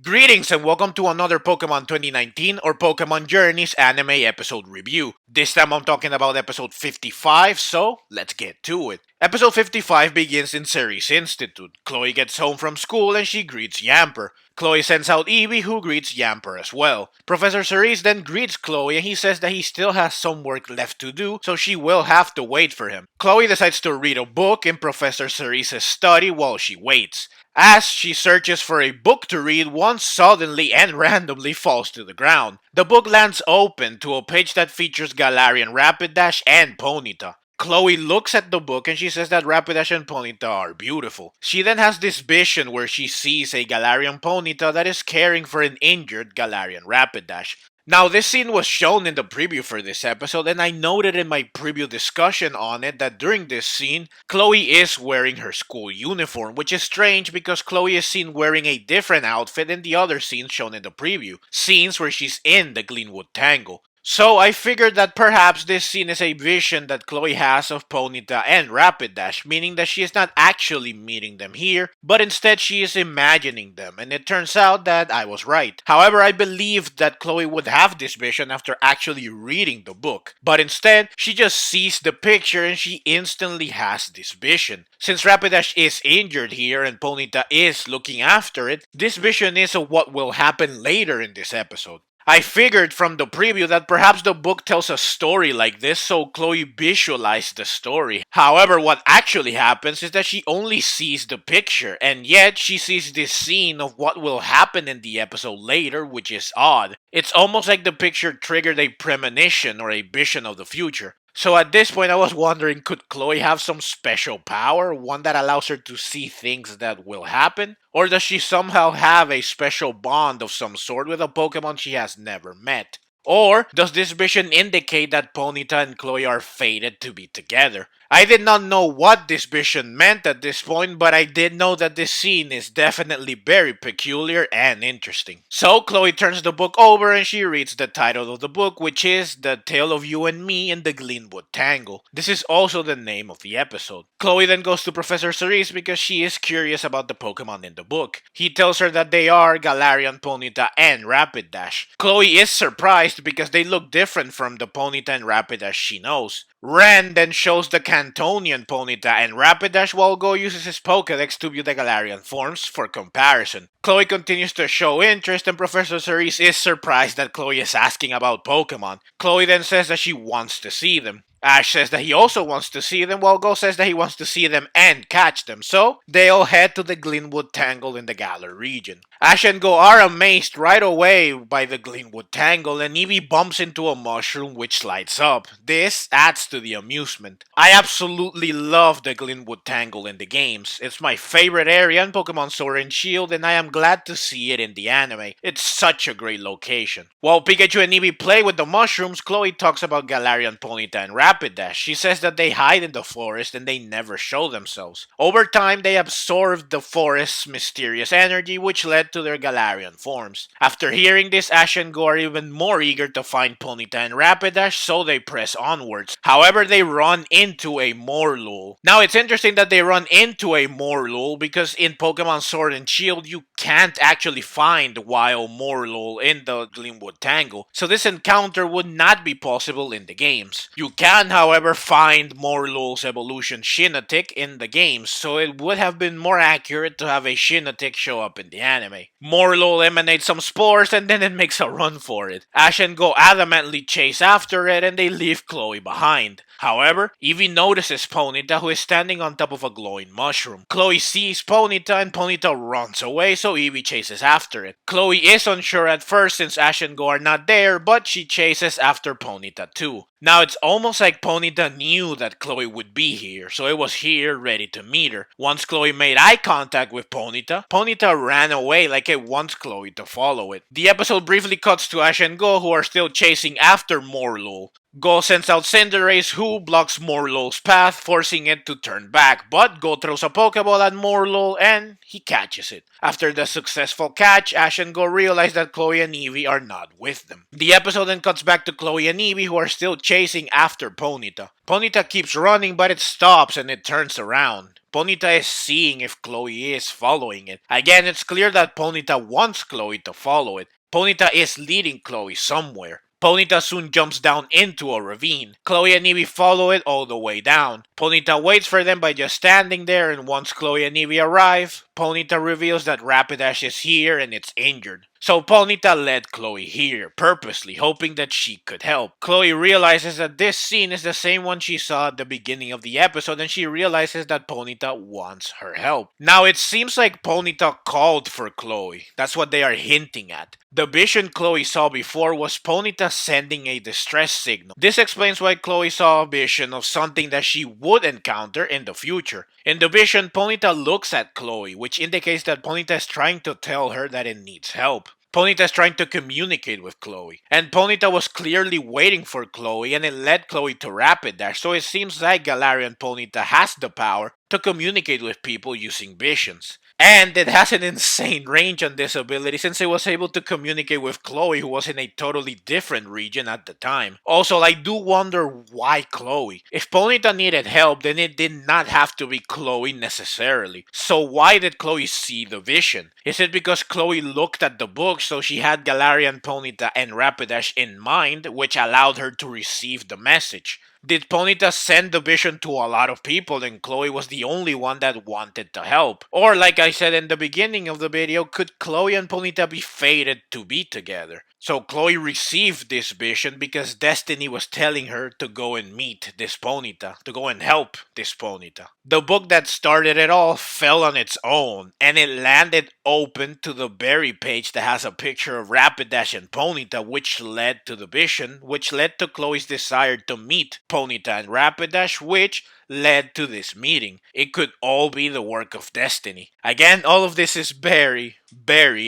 Greetings and welcome to another Pokemon 2019 or Pokemon Journeys anime episode review. This time I'm talking about episode 55, so let's get to it. Episode 55 begins in Ceres Institute. Chloe gets home from school and she greets Yamper. Chloe sends out Eevee, who greets Yamper as well. Professor Ceres then greets Chloe and he says that he still has some work left to do, so she will have to wait for him. Chloe decides to read a book in Professor Ceres' study while she waits. As she searches for a book to read, one suddenly and randomly falls to the ground. The book lands open to a page that features Galarian Rapidash and Ponyta. Chloe looks at the book and she says that Rapidash and Ponyta are beautiful. She then has this vision where she sees a Galarian Ponyta that is caring for an injured Galarian Rapidash. Now, this scene was shown in the preview for this episode, and I noted in my preview discussion on it that during this scene, Chloe is wearing her school uniform, which is strange because Chloe is seen wearing a different outfit in the other scenes shown in the preview, scenes where she's in the Glenwood Tangle. So I figured that perhaps this scene is a vision that Chloe has of Ponyta and Rapidash, meaning that she is not actually meeting them here, but instead she is imagining them, and it turns out that I was right. However, I believed that Chloe would have this vision after actually reading the book, but instead she just sees the picture and she instantly has this vision. Since Rapidash is injured here and Ponyta is looking after it, this vision is of what will happen later in this episode. I figured from the preview that perhaps the book tells a story like this, so Chloe visualized the story. However, what actually happens is that she only sees the picture, and yet she sees this scene of what will happen in the episode later, which is odd. It's almost like the picture triggered a premonition or a vision of the future. So at this point I was wondering, could Chloe have some special power, one that allows her to see things that will happen? Or does she somehow have a special bond of some sort with a Pokemon she has never met? Or does this vision indicate that Ponyta and Chloe are fated to be together? I did not know what this vision meant at this point, but I did know that this scene is definitely very peculiar and interesting. So Chloe turns the book over and she reads the title of the book, which is The Tale of You and Me in the Glenwood Tangle. This is also the name of the episode. Chloe then goes to Professor Cerise because she is curious about the Pokemon in the book. He tells her that they are Galarian Ponyta and Rapidash. Chloe is surprised because they look different from the Ponyta and Rapidash she knows. Ren then shows the Cantonian Ponyta and Rapidash while Go uses his Pokedex to view the Galarian forms for comparison. Chloe continues to show interest and Professor Cerise is surprised that Chloe is asking about Pokemon. Chloe then says that she wants to see them. Ash says that he also wants to see them, while Go says that he wants to see them and catch them, so they all head to the Glenwood Tangle in the Galar region. Ash and Go are amazed right away by the Glenwood Tangle, and Eevee bumps into a mushroom which lights up. This adds to the amusement. I absolutely love the Glenwood Tangle in the games. It's my favorite area in Pokemon Sword and Shield, and I am glad to see it in the anime. It's such a great location. While Pikachu and Eevee play with the mushrooms, Chloe talks about Galarian Ponyta and Rapidash. She says that they hide in the forest and they never show themselves. Over time, they absorbed the forest's mysterious energy, which led to their Galarian forms. After hearing this, Ash and Go are even more eager to find Ponyta and Rapidash, so they press onwards. However, they run into a Morelull. Now, it's interesting that they run into a Morelull because in Pokemon Sword and Shield, you can't actually find wild Morelull in the Glenwood Tangle, so this encounter would not be possible in the games. You can, however, find Morelull's evolution Shiinotic in the games, so it would have been more accurate to have a Shiinotic show up in the anime. Morelull emanates some spores and then it makes a run for it. Ash and Go adamantly chase after it and they leave Chloe behind. However, Eevee notices Ponyta, who is standing on top of a glowing mushroom. Chloe sees Ponyta and Ponyta runs away, so Eevee chases after it. Chloe is unsure at first since Ash and Go are not there, but she chases after Ponyta too. Now it's almost like Ponyta knew that Chloe would be here, so it was here ready to meet her. Once Chloe made eye contact with Ponyta, Ponyta ran away like it wants Chloe to follow it. The episode briefly cuts to Ash and Go, who are still chasing after Morelull. Go sends out Cinderace, who blocks Morelull's path, forcing it to turn back, but Go throws a Pokeball at Morelull and he catches it. After the successful catch, Ash and Go realize that Chloe and Eevee are not with them. The episode then cuts back to Chloe and Eevee, who are still chasing after Ponyta. Ponyta keeps running, but it stops and it turns around. Ponyta is seeing if Chloe is following it. Again, it's clear that Ponyta wants Chloe to follow it. Ponyta is leading Chloe somewhere. Ponyta soon jumps down into a ravine. Chloe and Eevee follow it all the way down. Ponyta waits for them by just standing there, and once Chloe and Eevee arrive, Ponyta reveals that Rapidash is here and it's injured. So Ponyta led Chloe here, purposely, hoping that she could help. Chloe realizes that this scene is the same one she saw at the beginning of the episode, and she realizes that Ponyta wants her help. Now it seems like Ponyta called for Chloe. That's what they are hinting at. The vision Chloe saw before was Ponyta sending a distress signal. This explains why Chloe saw a vision of something that she would encounter in the future. In the vision, Ponyta looks at Chloe, which indicates that Ponyta is trying to tell her that it needs help. Ponyta is trying to communicate with Chloe, and Ponyta was clearly waiting for Chloe, and it led Chloe to Rapidash, so it seems like Galarian Ponyta has the power to communicate with people using visions. And it has an insane range on this ability since it was able to communicate with Chloe, who was in a totally different region at the time. Also, I do wonder why Chloe. If Ponyta needed help, then it did not have to be Chloe necessarily. So why did Chloe see the vision? Is it because Chloe looked at the book so she had Galarian Ponyta and Rapidash in mind, which allowed her to receive the message? Did Ponyta send the vision to a lot of people and Chloe was the only one that wanted to help? Or like I said in the beginning of the video, could Chloe and Ponyta be fated to be together? So Chloe received this vision because Destiny was telling her to go and meet this Ponyta, to go and help this Ponyta. The book that started it all fell on its own, and it landed open to the berry page that has a picture of Rapidash and Ponyta, which led to the vision, which led to Chloe's desire to meet Ponyta and Rapidash, which led to this meeting. It could all be the work of Destiny. Again, all of this is very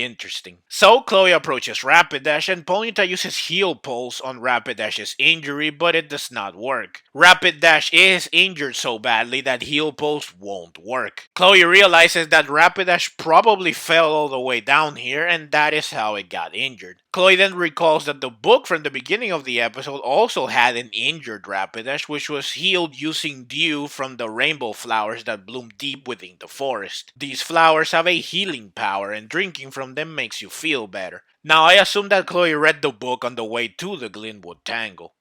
interesting. So Chloe approaches Rapidash and Ponyta uses Heal Pulse on Rapidash's injury, but it does not work. Rapidash is injured so badly that Heal Pulse won't work. Chloe realizes that Rapidash probably fell all the way down here, and that is how it got injured. Chloe then recalls that the book from the beginning of the episode also had an injured Rapidash, which was healed using dew from the rainbow flowers that bloom deep within the forest. These flowers have a healing power, and drinking from them makes you feel better. Now, I assume that Chloe read the book on the way to the Glenwood Tangle.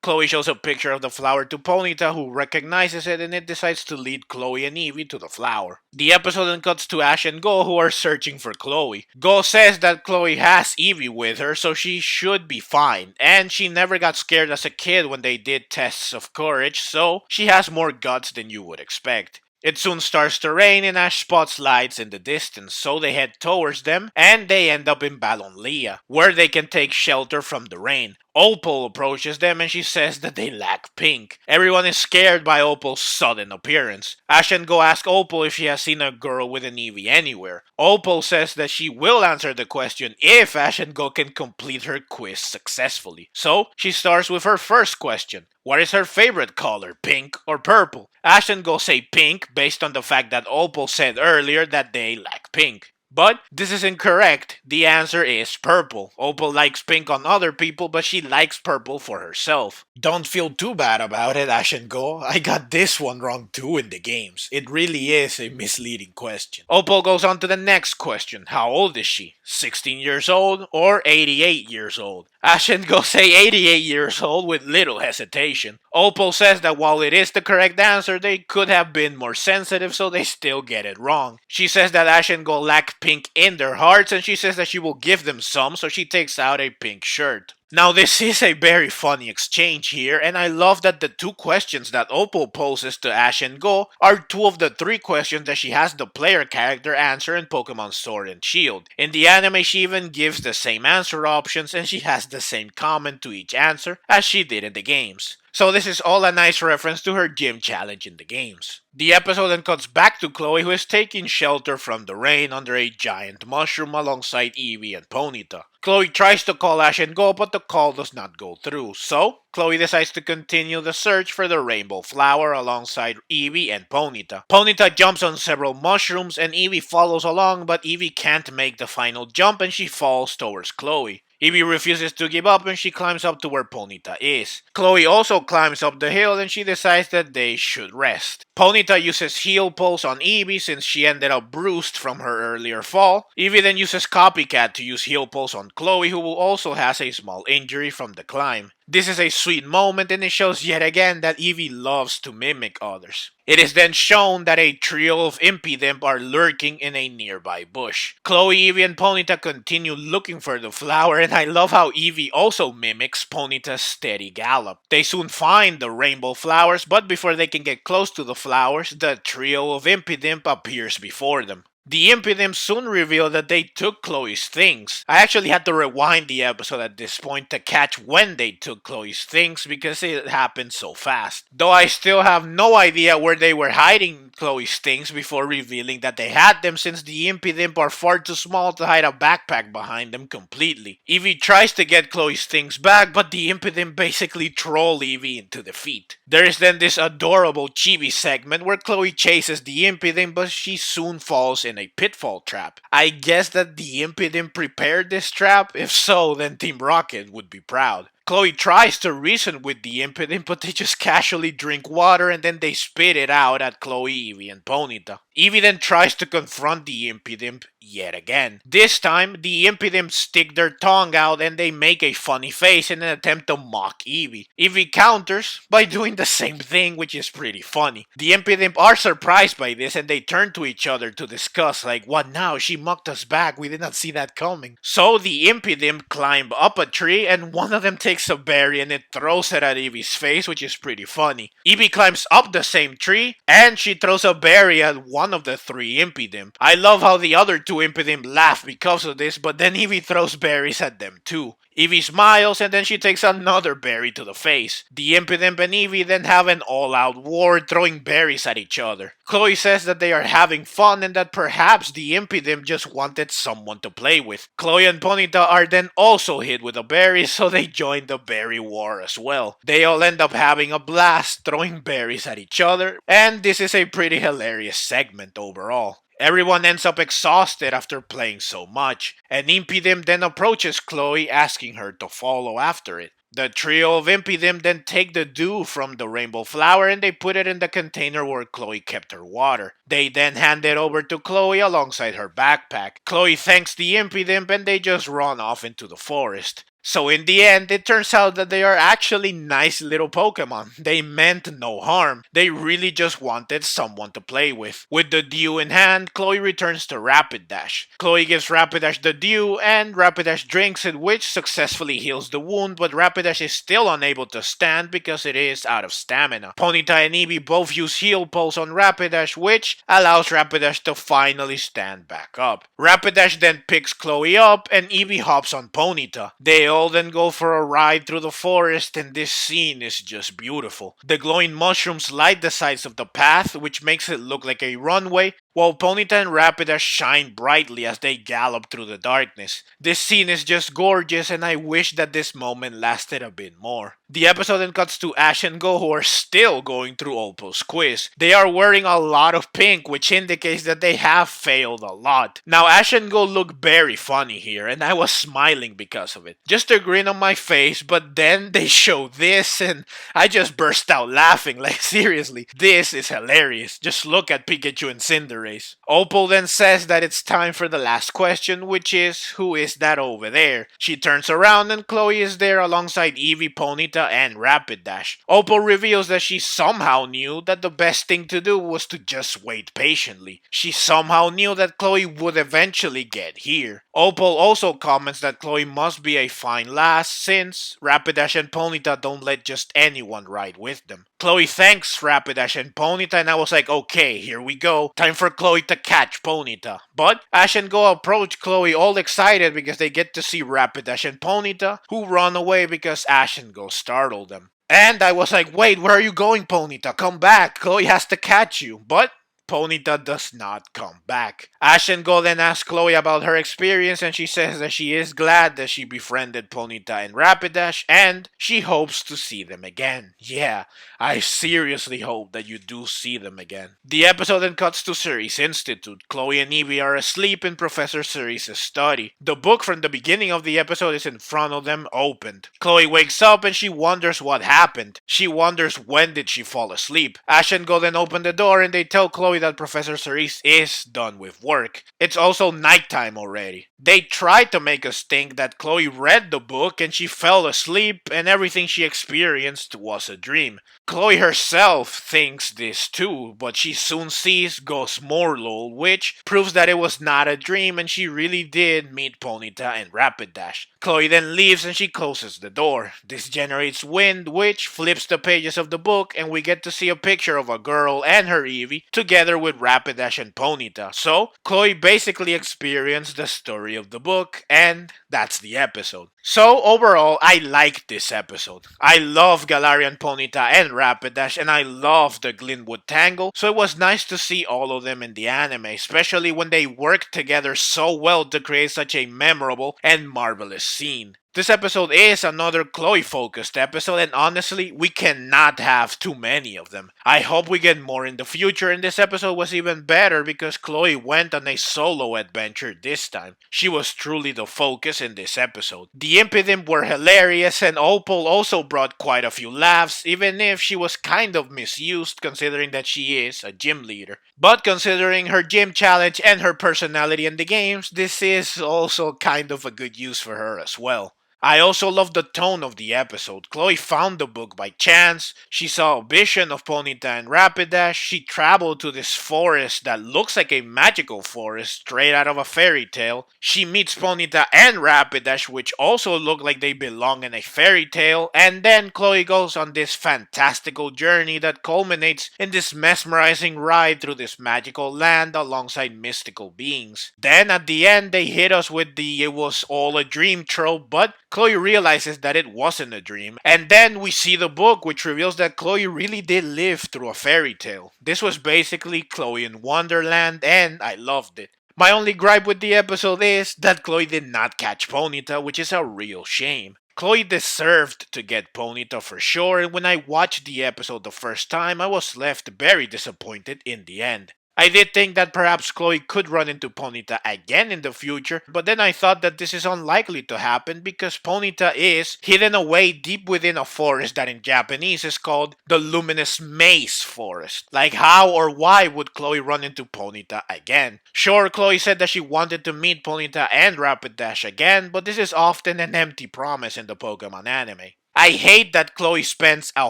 Chloe shows a picture of the flower to Ponyta, who recognizes it, and it decides to lead Chloe and Eevee to the flower. The episode then cuts to Ash and Go, who are searching for Chloe. Go says that Chloe has Eevee with her, so she should be fine, and she never got scared as a kid when they did tests of courage, so she has more guts than you would expect. It soon starts to rain and Ash spots lights in the distance, so they head towards them and they end up in Balonlea, where they can take shelter from the rain. Opal approaches them and she says that they lack pink. Everyone is scared by Opal's sudden appearance. Ash and Go ask Opal if she has seen a girl with an Eevee anywhere. Opal says that she will answer the question if Ash and Go can complete her quiz successfully. So, she starts with her first question. What is her favorite color, pink or purple? Ash and Go say pink based on the fact that Opal said earlier that they lack pink. But this is incorrect. The answer is purple. Opal likes pink on other people, but she likes purple for herself. Don't feel too bad about it, Ash and Go. I got this one wrong too in the games. It really is a misleading question. Opal goes on to the next question. How old is she? 16 years old or 88 years old? Ash and Go say 88 years old with little hesitation. Opal says that while it is the correct answer, they could have been more sensitive, so they still get it wrong. She says that Ash and Go lack pink in their hearts, and she says that she will give them some, so she takes out a pink shirt. Now this is a very funny exchange here, and I love that the two questions that Opal poses to Ash and Go are two of the three questions that she has the player character answer in Pokemon Sword and Shield. In the anime, she even gives the same answer options and she has the same comment to each answer as she did in the games. So this is all a nice reference to her gym challenge in the games. The episode then cuts back to Chloe, who is taking shelter from the rain under a giant mushroom alongside Eevee and Ponyta. Chloe tries to call Ash and Go, but the call does not go through, so Chloe decides to continue the search for the rainbow flower alongside Eevee and Ponyta. Ponyta jumps on several mushrooms and Eevee follows along, but Eevee can't make the final jump and she falls towards Chloe. Eevee refuses to give up and she climbs up to where Ponyta is. Chloe also climbs up the hill and she decides that they should rest. Ponyta uses Heal Pulse on Eevee since she ended up bruised from her earlier fall. Eevee then uses Copycat to use Heal Pulse on Chloe, who also has a small injury from the climb. This is a sweet moment and it shows yet again that Eevee loves to mimic others. It is then shown that a trio of Impidimp are lurking in a nearby bush. Chloe, Eevee, and Ponyta continue looking for the flower, and I love how Eevee also mimics Ponyta's steady gallop. They soon find the rainbow flowers, but before they can get close to the flowers, the trio of Impidimp appears before them. The Impidimps soon reveal that they took Chloe's things. I actually had to rewind the episode at this point to catch when they took Chloe's things because it happened so fast. Though I still have no idea where they were hiding Chloe's things before revealing that they had them, since the Impidimp are far too small to hide a backpack behind them completely. Eevee tries to get Chloe's things back, but the Impidimp basically troll Eevee into defeat. There is then this adorable chibi segment where Chloe chases the Impidimp, but she soon falls in a pitfall trap. I guess that the Impidimp prepared this trap? If so, then Team Rocket would be proud. Chloe tries to reason with the Impidimp, but they just casually drink water and then they spit it out at Chloe, Eevee, and Ponyta. Eevee then tries to confront the Impidimp yet again. This time, the Impidimp stick their tongue out and they make a funny face in an attempt to mock Eevee. Eevee counters by doing the same thing, which is pretty funny. The Impidimp are surprised by this and they turn to each other to discuss, like, what now? She mocked us back, we did not see that coming. So the Impidimp climb up a tree and one of them takes a berry and it throws it at Eevee's face, which is pretty funny. Eevee climbs up the same tree and she throws a berry at one of the three Impidimp. I love how the other two Impidimp laugh because of this, but then Eevee throws berries at them too. Eevee smiles and then she takes another berry to the face. The Impidimp and Eevee then have an all-out war throwing berries at each other. Chloe says that they are having fun and that perhaps the Impidimp just wanted someone to play with. Chloe and Ponyta are then also hit with a berry, so they join the berry war as well. They all end up having a blast throwing berries at each other, and this is a pretty hilarious segment overall. Everyone ends up exhausted after playing so much, and Impidimp then approaches Chloe asking her to follow after it. The trio of Impidimp then take the dew from the rainbow flower and they put it in the container where Chloe kept her water. They then hand it over to Chloe alongside her backpack. Chloe thanks the Impidimp and they just run off into the forest. So in the end, it turns out that they are actually nice little Pokemon. They meant no harm. They really just wanted someone to play with. With the dew in hand, Chloe returns to Rapidash. Chloe gives Rapidash the dew and Rapidash drinks it, which successfully heals the wound, but Rapidash is still unable to stand because it is out of stamina. Ponyta and Eevee both use Heal Pulse on Rapidash, which allows Rapidash to finally stand back up. Rapidash then picks Chloe up and Eevee hops on Ponyta. They all then go for a ride through the forest and this scene is just beautiful. The glowing mushrooms light the sides of the path, which makes it look like a runway, while Ponyta and Rapidash shine brightly as they gallop through the darkness. This scene is just gorgeous and I wish that this moment lasted a bit more. The episode then cuts to Ash and Go, who are still going through Opal's quiz. They are wearing a lot of pink, which indicates that they have failed a lot. Now Ash and Go look very funny here and I was smiling because of it. Just a grin on my face, but then they show this and I just burst out laughing. Like seriously, this is hilarious. Just look at Pikachu and Cinderace. Opal then says that it's time for the last question, which is, who is that over there? She turns around and Chloe is there alongside Eevee, Ponyta, and Rapidash. Opal reveals that she somehow knew that the best thing to do was to just wait patiently. She somehow knew that Chloe would eventually get here. Opal also comments that Chloe must be a fine lass since Rapidash and Ponyta don't let just anyone ride with them. Chloe thanks Rapidash and Ponyta and I was like, okay, here we go. Time for Chloe to catch Ponyta. But Ash and Go approach Chloe all excited because they get to see Rapidash and Ponyta, who run away because Ash and Go startled them. And I was like, wait, where are you going, Ponyta? Come back. Chloe has to catch you. But Ponyta does not come back. Ashen Golden asks Chloe about her experience and she says that she is glad that she befriended Ponyta and Rapidash and she hopes to see them again. Yeah, I seriously hope that you do see them again. The episode then cuts to Ceres Institute. Chloe and Eevee are asleep in Professor Ceres' study. The book from the beginning of the episode is in front of them, opened. Chloe wakes up and she wonders what happened. She wonders when did she fall asleep. Ash and Golden open the door and they tell Chloe that Professor Cerise is done with work. It's also nighttime already. They try to make us think that Chloe read the book and she fell asleep and everything she experienced was a dream. Chloe herself thinks this too, but she soon sees Ghost Morlul, which proves that it was not a dream and she really did meet Ponyta and Rapidash. Chloe then leaves and she closes the door. This generates wind, which flips the pages of the book, and we get to see a picture of a girl and her Eevee together with Rapidash and Ponyta. So, Chloe basically experienced the story of the book, and that's the episode. So, overall, I liked this episode. I love Galarian Ponyta and Rapidash, and I love the Glenwood Tangle, so it was nice to see all of them in the anime, especially when they worked together so well to create such a memorable and marvelous scene. This episode is another Chloe focused episode, and honestly, we cannot have too many of them. I hope we get more in the future, and this episode was even better because Chloe went on a solo adventure this time. She was truly the focus in this episode. The Impidimp were hilarious, and Opal also brought quite a few laughs, even if she was kind of misused considering that she is a gym leader. But considering her gym challenge and her personality in the games, this is also kind of a good use for her as well. I also love the tone of the episode. Chloe found the book by chance. She saw a vision of Ponyta and Rapidash. She traveled to this forest that looks like a magical forest straight out of a fairy tale. She meets Ponyta and Rapidash, which also look like they belong in a fairy tale. And then Chloe goes on this fantastical journey that culminates in this mesmerizing ride through this magical land alongside mystical beings. Then at the end, they hit us with the "it was all a dream" trope, but Chloe realizes that it wasn't a dream, and then we see the book which reveals that Chloe really did live through a fairy tale. This was basically Chloe in Wonderland, and I loved it. My only gripe with the episode is that Chloe did not catch Ponyta, which is a real shame. Chloe deserved to get Ponyta for sure, and when I watched the episode the first time, I was left very disappointed in the end. I did think that perhaps Chloe could run into Ponyta again in the future, but then I thought that this is unlikely to happen because Ponyta is hidden away deep within a forest that in Japanese is called the Luminous Maze Forest. Like how or why would Chloe run into Ponyta again? Sure, Chloe said that she wanted to meet Ponyta and Rapidash again, but this is often an empty promise in the Pokemon anime. I hate that Chloe spends a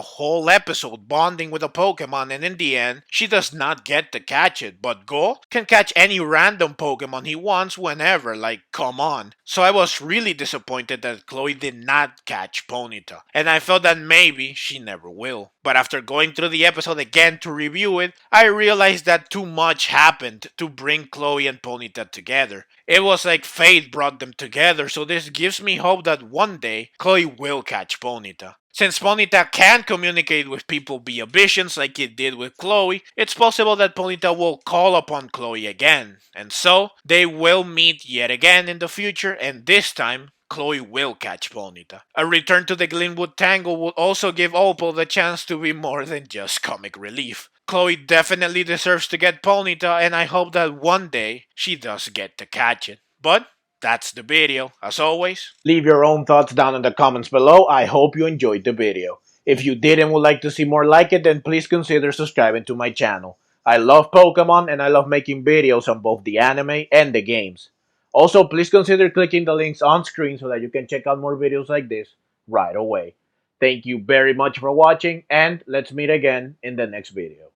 whole episode bonding with a Pokemon and in the end, she does not get to catch it, but Go can catch any random Pokemon he wants whenever, like come on. So I was really disappointed that Chloe did not catch Ponyta, and I felt that maybe she never will. But after going through the episode again to review it, I realized that too much happened to bring Chloe and Ponyta together. It was like fate brought them together, so this gives me hope that one day Chloe will catch Ponyta. Since Ponyta can communicate with people via visions like it did with Chloe, it's possible that Ponyta will call upon Chloe again, and so they will meet yet again in the future, and this time Chloe will catch Ponyta. A return to the Glenwood Tangle would also give Opal the chance to be more than just comic relief. Chloe definitely deserves to get Ponyta, and I hope that one day she does get to catch it. But that's the video. As always, leave your own thoughts down in the comments below. I hope you enjoyed the video. If you did and would like to see more like it, then please consider subscribing to my channel. I love Pokemon and I love making videos on both the anime and the games. Also, please consider clicking the links on screen so that you can check out more videos like this right away. Thank you very much for watching, and let's meet again in the next video.